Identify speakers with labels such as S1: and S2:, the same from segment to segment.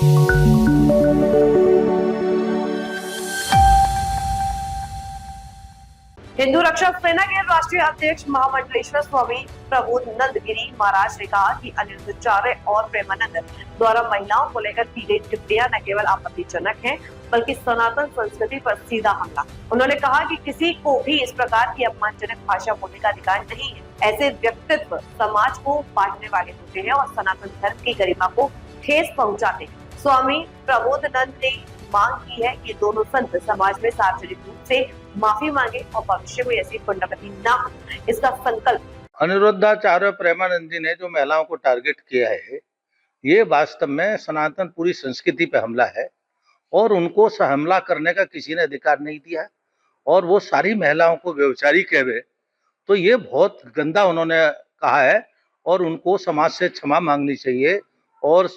S1: हिंदू रक्षक सेना के राष्ट्रीय अध्यक्ष महामंडलेश्वर स्वामी प्रबोधानंद गिरी महाराज ने कहा कि अनिरुद्धाचार्य और प्रेमानंद द्वारा महिलाओं को लेकर की गई टिप्पणियां न केवल आपत्तिजनक हैं, बल्कि सनातन संस्कृति पर सीधा हमला। उन्होंने कहा कि किसी को भी इस प्रकार की अपमानजनक भाषा बोलने का अधिकार नहीं है। ऐसे व्यक्तित्व समाज को बांटने वाले होते हैं और सनातन धर्म की गरिमा को ठेस पहुंचाते हैं। स्वामी प्रबोधानंद ने मांग की है कि दोनों संत समाज में सार्वजनिक रूप से माफी मांगे और भविष्य में ऐसी पुण्यवती न हो, इसका संकल्प।
S2: अनिरुद्धाचार्य प्रेमानंद जी ने जो महिलाओं को टारगेट किया है, ये वास्तव में सनातन पूरी संस्कृति पे हमला है और उनको हमला करने का किसी ने अधिकार नहीं दिया। और वो सारी महिलाओं को व्यभिचारी कहवे, तो ये बहुत गंदा उन्होंने कहा है और उनको समाज से क्षमा मांगनी चाहिए और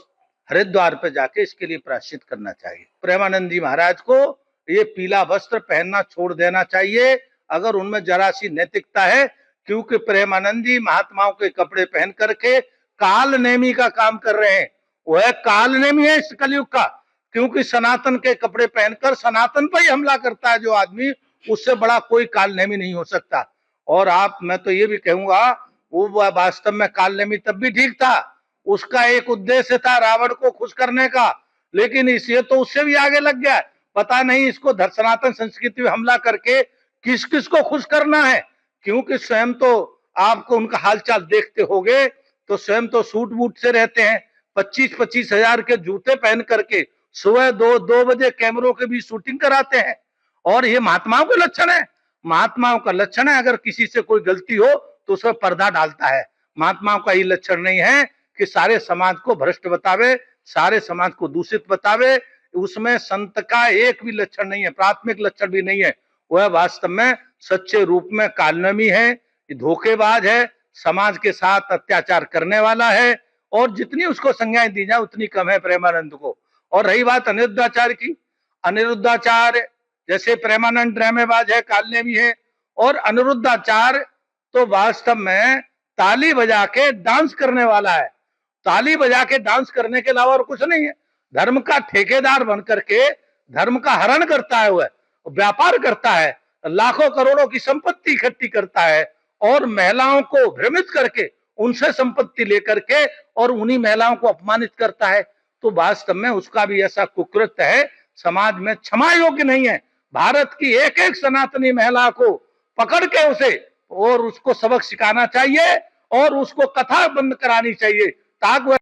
S2: हरिद्वार पे जाके इसके लिए प्रायश्चित करना चाहिए। प्रेमानंद जी महाराज को ये पीला वस्त्र पहनना छोड़ देना चाहिए अगर उनमें जरा सी नैतिकता है, क्योंकि प्रेमानंद जी महात्माओं के कपड़े पहन करके काल नेमी का काम कर रहे हैं। वह काल नेमी है इस कलयुग का, क्योंकि सनातन के कपड़े पहनकर सनातन पर ही हमला करता है जो आदमी, उससे बड़ा कोई काल नेमी नहीं हो सकता। और मैं तो ये भी कहूंगा, वो वास्तव में काल नेमी तब भी ठीक था, उसका एक उद्देश्य था रावण को खुश करने का, लेकिन इसे तो उससे भी आगे लग गया। पता नहीं इसको सनातन संस्कृति में हमला करके किस किस को खुश करना है, क्योंकि स्वयं तो आपको उनका हालचाल देखते होंगे तो स्वयं तो सूट बूट से रहते हैं, 25-25 हजार के जूते पहन करके सुबह 2 बजे कैमरों के भी शूटिंग कराते हैं। और ये महात्माओं का लक्षण है, महात्माओं का लक्षण है। अगर किसी से कोई गलती हो तो उसमें पर्दा डालता है। महात्माओं का ये लक्षण नहीं है कि सारे समाज को भ्रष्ट बतावे, सारे समाज को दूषित बतावे। उसमें संत का एक भी लक्षण नहीं है, प्राथमिक लक्षण भी नहीं है। वह वास्तव में सच्चे रूप में कालनेमी है, धोखेबाज है, समाज के साथ अत्याचार करने वाला है और जितनी उसको संज्ञाएं दी जाए उतनी कम है प्रेमानंद को। और रही बात अनिरुद्धाचार्य की, अनिरुद्धाचार्य जैसे प्रेमानंद ड्रामेबाज है, कालनेमी है, और अनिरुद्धाचार्य तो वास्तव में ताली बजा के डांस करने वाला है। ताली बजा के डांस करने के अलावा और कुछ नहीं है। धर्म का ठेकेदार बन करके धर्म का हरण करता है, वह व्यापार करता है, लाखों करोड़ों की संपत्ति इकट्ठी करता है और महिलाओं को भ्रमित करके उनसे संपत्ति लेकर के और उन्हीं महिलाओं को अपमानित करता है। तो वास्तव में उसका भी ऐसा कुकृत्य है, समाज में क्षमा योग्य नहीं है। भारत की एक एक सनातनी महिला को पकड़ के उसे और उसको सबक सिखाना चाहिए और उसको कथा बंद करानी चाहिए, ताकि